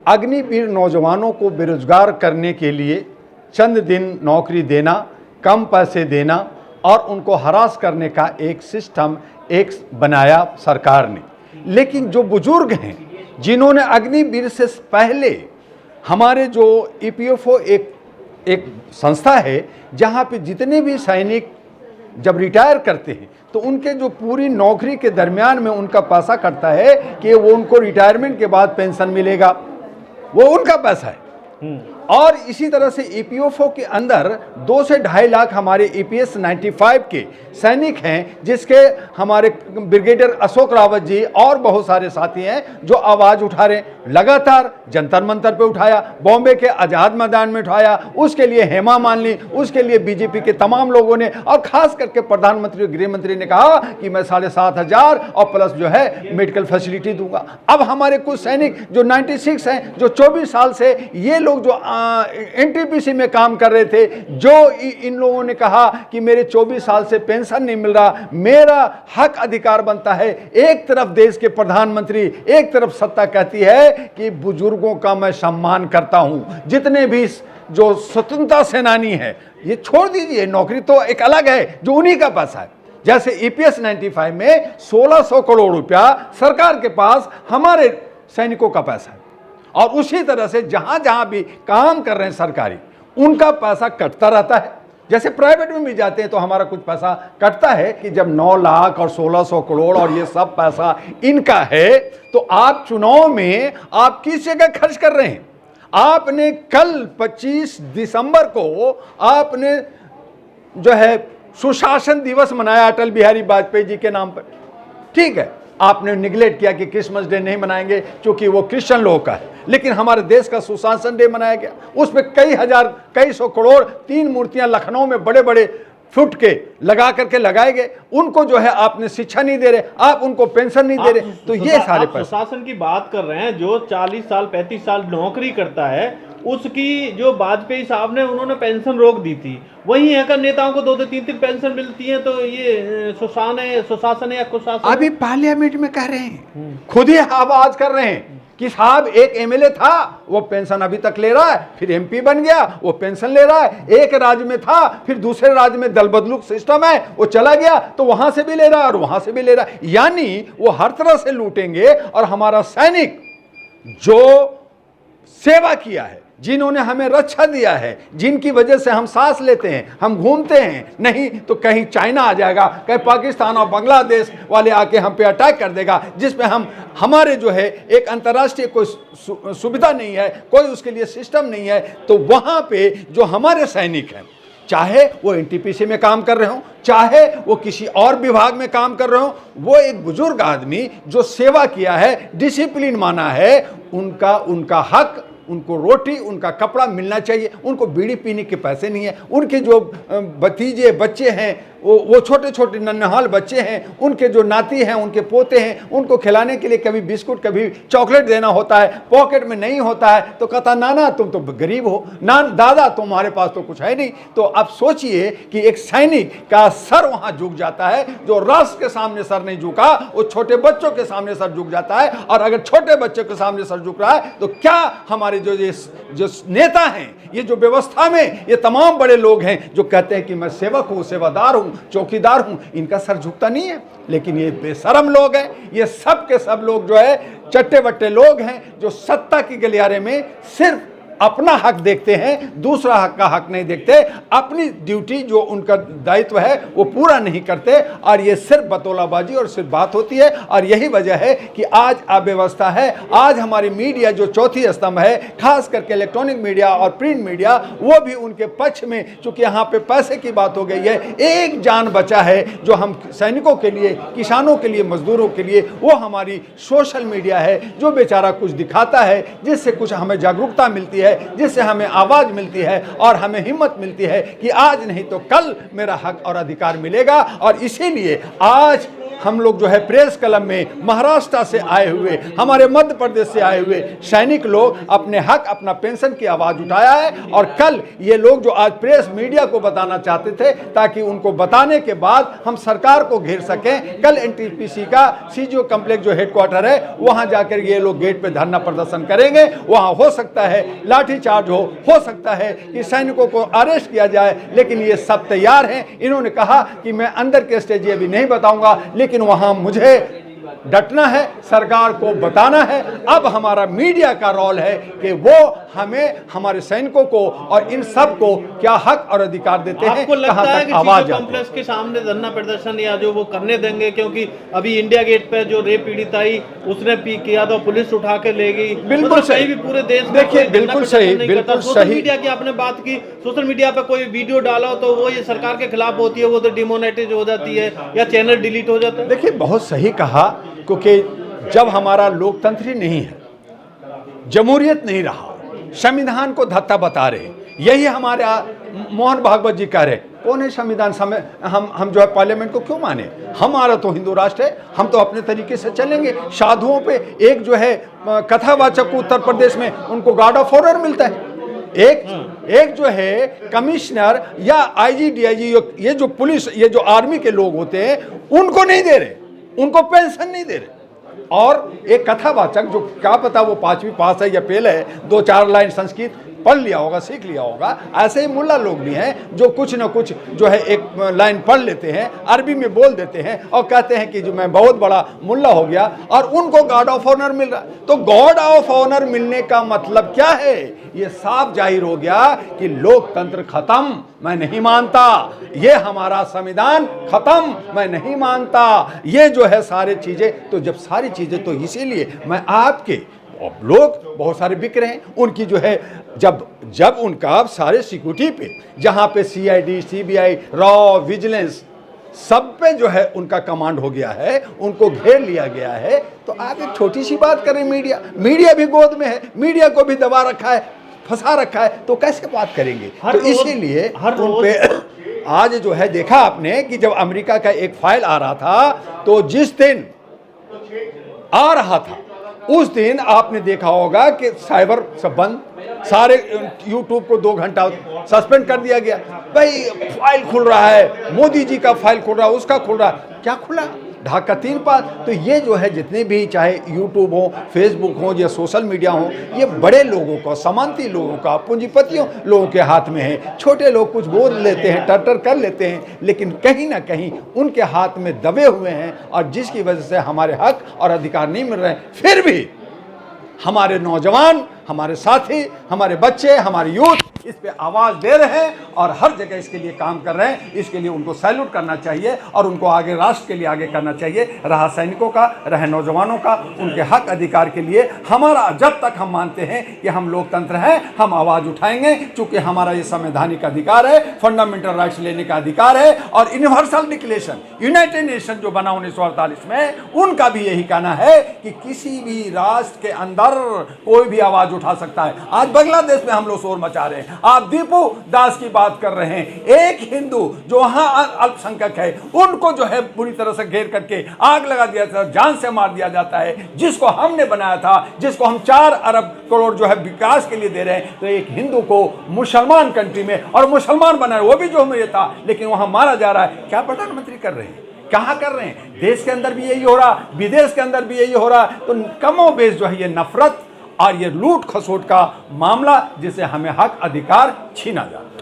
अग्निवीर नौजवानों को बेरोजगार करने के लिए चंद दिन नौकरी देना, कम पैसे देना और उनको हरास करने का एक सिस्टम एक बनाया सरकार ने। लेकिन जो बुजुर्ग हैं जिन्होंने अग्निवीर से पहले, हमारे जो ईपीएफओ एक संस्था है जहाँ पे जितने भी सैनिक जब रिटायर करते हैं तो उनके जो पूरी नौकरी के दरमियान में उनका पैसा कटता है कि वो उनको रिटायरमेंट के बाद पेंशन मिलेगा, वो उनका पैसा है। और इसी तरह से ईपीएफओ के अंदर 2 से 2.5 लाख हमारे ईपीएस 95 के सैनिक हैं, जिसके हमारे ब्रिगेडियर अशोक रावत जी और बहुत सारे साथी हैं जो आवाज़ उठा रहे हैं। लगातार जंतर मंतर पे उठाया, बॉम्बे के आज़ाद मैदान में उठाया, उसके लिए हेमा मालिनी, उसके लिए बीजेपी के तमाम लोगों ने, और खास करके प्रधानमंत्री और गृह मंत्री ने कहा कि मैं 7,500 और प्लस जो है मेडिकल फैसिलिटी दूंगा। अब हमारे कुछ सैनिक जो 96 हैं, जो 24 साल से ये लोग जो एनटीपीसी में काम कर रहे थे, जो इन लोगों ने कहा कि मेरे 24 साल से पेंशन नहीं मिल रहा, मेरा हक अधिकार बनता है। एक तरफ देश के प्रधानमंत्री, एक तरफ सत्ता कहती है कि बुजुर्गों का मैं सम्मान करता हूं, जितने भी जो स्वतंत्रता सेनानी है, ये छोड़ दीजिए, नौकरी तो एक अलग है जो उन्हीं का पैसा है। जैसे ईपीएस 95 में 1600 करोड़ रुपया सरकार के पास हमारे सैनिकों का पैसा है, और उसी तरह से जहां जहां भी काम कर रहे हैं सरकारी, उनका पैसा कटता रहता है। जैसे प्राइवेट में भी जाते हैं तो हमारा कुछ पैसा कटता है कि जब 9 लाख और 1600 करोड़ और ये सब पैसा इनका है, तो आप चुनाव में आप किस जगह खर्च कर रहे हैं? आपने कल 25 दिसंबर को आपने जो है सुशासन दिवस मनाया अटल बिहारी वाजपेयी जी के नाम पर, ठीक है। आपने निगलेक्ट किया कि क्रिसमस डे नहीं मनाएंगे क्योंकि वो क्रिश्चियन लोगों का है, लेकिन हमारे देश का सुशासन डे मनाया गया, उसमें कई हजार कई सौ करोड़ 3 मूर्तियां लखनऊ में बड़े बड़े फुट के लगा करके लगाए गए। उनको जो है आपने शिक्षा नहीं दे रहे, आप उनको पेंशन नहीं दे रहे, तो ये सारे पैसे। सुशासन की बात कर रहे हैं, जो 40 साल 35 साल नौकरी करता है उसकी जो वाजपेयी साहब ने उन्होंने पेंशन रोक दी थी, वहीं अगर नेताओं को 2-2 3-3 पेंशन मिलती है, तो ये सुशासन या कुशासन। अभी पार्लियामेंट में कह रहे हैं, खुद ही आवाज कर रहे हैं कि साहब एक एमएलए था वो पेंशन अभी तक ले रहा है, फिर एमपी बन गया वो पेंशन ले रहा है, एक राज्य में था फिर दूसरे राज्य में दल बदलू सिस्टम है, वो चला गया तो वहां से भी ले रहा है और वहां से भी ले रहा है। यानी वो हर तरह से लूटेंगे, और हमारा सैनिक जो सेवा किया है, जिन्होंने हमें रक्षा दिया है, जिनकी वजह से हम सांस लेते हैं, हम घूमते हैं, नहीं तो कहीं चाइना आ जाएगा, कहीं पाकिस्तान और बांग्लादेश वाले आके हम पे अटैक कर देगा, जिसमें हमारे जो है एक अंतर्राष्ट्रीय कोई सुविधा नहीं है, कोई उसके लिए सिस्टम नहीं है। तो वहाँ पे जो हमारे सैनिक हैं, चाहे वो एनटीपीसी में काम कर रहे हो, चाहे वो किसी और विभाग में काम कर रहे हो, वो एक बुजुर्ग आदमी जो सेवा किया है, डिसिप्लिन माना है, उनका हक, उनको रोटी, उनका कपड़ा मिलना चाहिए। उनको बीड़ी पीने के पैसे नहीं है। उनके जो भतीजे बच्चे हैं, वो छोटे छोटे नन्हाल बच्चे हैं, उनके जो नाती हैं, उनके पोते हैं, उनको खिलाने के लिए कभी बिस्कुट कभी चॉकलेट देना होता है, पॉकेट में नहीं होता है तो कहता नाना तुम तो गरीब हो, दादा तुम्हारे पास तो कुछ है नहीं। तो अब सोचिए कि एक सैनिक का सर वहां झुक जाता है, जो राष्ट्र के सामने सर नहीं झुका वो छोटे बच्चों के सामने सर झुक जाता है। और अगर छोटे बच्चों के सामने सर झुक रहा है तो क्या हमारे जो नेता हैं, ये जो व्यवस्था में ये तमाम बड़े लोग हैं जो कहते हैं कि मैं सेवक हूं, सेवादार हूं, चौकीदार हूं, इनका सर झुकता नहीं है। लेकिन ये बेशरम लोग हैं, ये सब के सब लोग जो है चट्टे बट्टे लोग हैं, जो सत्ता की गलियारे में सिर्फ अपना हक देखते हैं, दूसरा हक का हक नहीं देखते, अपनी ड्यूटी जो उनका दायित्व है वो पूरा नहीं करते, और ये सिर्फ बतौलाबाजी और सिर्फ बात होती है। और यही वजह है कि आज अव्यवस्था है। आज हमारी मीडिया जो चौथी स्तंभ है, खास करके इलेक्ट्रॉनिक मीडिया और प्रिंट मीडिया, वो भी उनके पक्ष में, चूंकि यहाँ पे पैसे की बात हो गई है। एक जान बचा है जो हम सैनिकों के लिए, किसानों के लिए, मजदूरों के लिए, वो हमारी सोशल मीडिया है, जो बेचारा कुछ दिखाता है, जिससे कुछ हमें जागरूकता मिलती है, जिससे हमें आवाज मिलती है और हमें हिम्मत मिलती है कि आज नहीं तो कल मेरा हक और अधिकार मिलेगा। और इसीलिए आज हम लोग जो है प्रेस क्लब में महाराष्ट्र से आए हुए, हमारे मध्य प्रदेश से आए हुए सैनिक लोग अपने हक, अपना पेंशन की आवाज़ उठाया है। और कल ये लोग जो आज प्रेस मीडिया को बताना चाहते थे, ताकि उनको बताने के बाद हम सरकार को घेर सकें, कल एनटीपीसी का सीजीओ कॉम्प्लेक्स जो हेडक्वार्टर है वहां जाकर ये लोग गेट पे धरना प्रदर्शन करेंगे। वहां हो सकता है लाठीचार्ज हो सकता है कि सैनिकों को अरेस्ट किया जाए, लेकिन ये सब तैयार हैं। इन्होंने कहा कि मैं अंदर के स्टेज अभी नहीं बताऊंगा, लेकिन वहां मुझे डटना है, सरकार को बताना है। अब हमारा मीडिया का रोल है कि वो हमें, हमारे सैनिकों को और इन सब को क्या हक और अधिकार देते हैं, आपको लगता कहां है तक कि आवाज सीजीओ कॉम्प्लेक्स के सामने धरना प्रदर्शन या जो वो करने देंगे? क्योंकि अभी इंडिया गेट पे जो रेप पीड़ित आई उसने किया तो पुलिस उठा के ले गई। बिल्कुल मतलब सही। कहीं भी पूरे देश में देखिए, कोई बिल्कुल धरना सही, प्रदर्शन नहीं बिल्कुल करता। सोशल सही। मीडिया की आपने बात की, सोशल मीडिया पे कोई वीडियो डाला हो तो वो ये सरकार के खिलाफ होती है, वो तो डिमोनेटाइज हो जाती है या चैनल डिलीट हो जाता है। देखिए, बहुत सही कहा, क्योंकि जब हमारा लोकतंत्र ही नहीं है, जमहूरियत नहीं रहा, संविधान को धत्ता बता रहे, यही हमारे मोहन भागवत जी कह रहे, कौन है संविधान समय हम जो है पार्लियामेंट को क्यों माने? हमारा तो हिंदू राष्ट्र है, हम तो अपने तरीके से चलेंगे। साधुओं पे एक जो है कथावाचक को उत्तर प्रदेश में उनको गार्ड ऑफ ऑनर मिलता है, एक जो है कमिश्नर या आईजी डीआईजी, ये जो पुलिस, ये जो आर्मी के लोग होते हैं उनको नहीं दे रहे, उनको पेंशन नहीं दे रहे। और एक कथावाचक जो क्या पता वो 5वीं पास है या फेल है, 2-4 लाइन संस्कृत पढ़ लिया होगा, सीख लिया होगा। ऐसे ही मुल्ला लोग भी हैं जो कुछ न कुछ जो है एक लाइन पढ़ लेते हैं, अरबी में बोल देते हैं और कहते हैं कि जो मैं बहुत बड़ा मुल्ला हो गया, और उनको गार्ड ऑफ ऑनर मिल रहा है। तो गार्ड ऑफ ऑनर मिलने का मतलब क्या है? ये साफ जाहिर हो गया कि लोकतंत्र खत्म, मैं नहीं मानता। ये हमारा संविधान खत्म, मैं नहीं मानता। ये जो है सारी चीजें, तो जब सारी चीजें, तो इसीलिए मैं आपके लोग बहुत सारे बिक रहे हैं, उनकी जो है जब उनका सारे सिक्योरिटी पे, जहां पे सीआईडी, सीबीआई, रॉ, विजिलेंस सब पे जो है उनका कमांड हो गया है, उनको घेर लिया गया है। तो आप एक छोटी सी बात करें, मीडिया भी गोद में है, मीडिया को भी दबा रखा है, फंसा रखा है, तो कैसे बात करेंगे? तो इसीलिए उन पे आज जो है देखा आपने कि जब अमेरिका का एक फाइल आ रहा था, तो जिस दिन आ रहा था उस दिन आपने देखा होगा कि साइबर सब बंद, सारे यूट्यूब को 2 घंटा सस्पेंड कर दिया गया। भाई फाइल खुल रहा है, मोदी जी का फाइल खुल रहा है, उसका खुल रहा है, क्या खुला? ढाका 3 पास। तो ये जो है जितने भी, चाहे यूट्यूब हो, फेसबुक हो या सोशल मीडिया हो, ये बड़े लोगों का, सामंती लोगों का, पूंजीपतियों लोगों के हाथ में है। छोटे लोग कुछ बोल लेते हैं, टर्टर कर लेते हैं, लेकिन कहीं ना कहीं उनके हाथ में दबे हुए हैं, और जिसकी वजह से हमारे हक और अधिकार नहीं मिल रहे हैं। फिर भी हमारे नौजवान, हमारे साथी, हमारे बच्चे, हमारे यूथ इस पे आवाज दे रहे हैं और हर जगह इसके लिए काम कर रहे हैं। इसके लिए उनको सैल्यूट करना चाहिए और उनको आगे राष्ट्र के लिए आगे करना चाहिए। रहा सैनिकों का, रहे नौजवानों का, उनके हक अधिकार के लिए हमारा, जब तक हम मानते हैं कि हम लोकतंत्र हैं, हम आवाज उठाएंगे, क्योंकि हमारा ये संवैधानिक अधिकार है, फंडामेंटल राइट्स लेने का अधिकार है। और यूनिवर्सल डिक्लेरेशन, यूनाइटेड नेशन जो बना 1948 में, उनका भी यही कहना है कि किसी भी राष्ट्र के अंदर कोई भी आवाज उठा सकता है। आज बांग्लादेश में हम लोग शोर मचा रहे हैं, आप दीपू दास की बात कर रहे हैं। एक हिंदू जो वहां अल्पसंख्यक है, उनको जो है पूरी तरह से घेर करके आग लगा दिया जाता है, जान से मार दिया जाता है। जिसको हमने बनाया था, जिसको हम 4 अरब करोड़ जो है विकास के लिए दे रहे हैं, तो एक हिंदू को मुसलमान कंट्री में, और मुसलमान बनाया वो भी जो हमें था, लेकिन वहां मारा जा रहा है। क्या प्रधानमंत्री कर रहे हैं? कहाँ कर रहे हैं? देश के अंदर भी यही हो रहा, विदेश के अंदर भी यही हो रहा। तो कमो बेश जो है ये नफरत और ये लूट खसोट का मामला, जिसे हमें हक अधिकार छीना जा रहा है।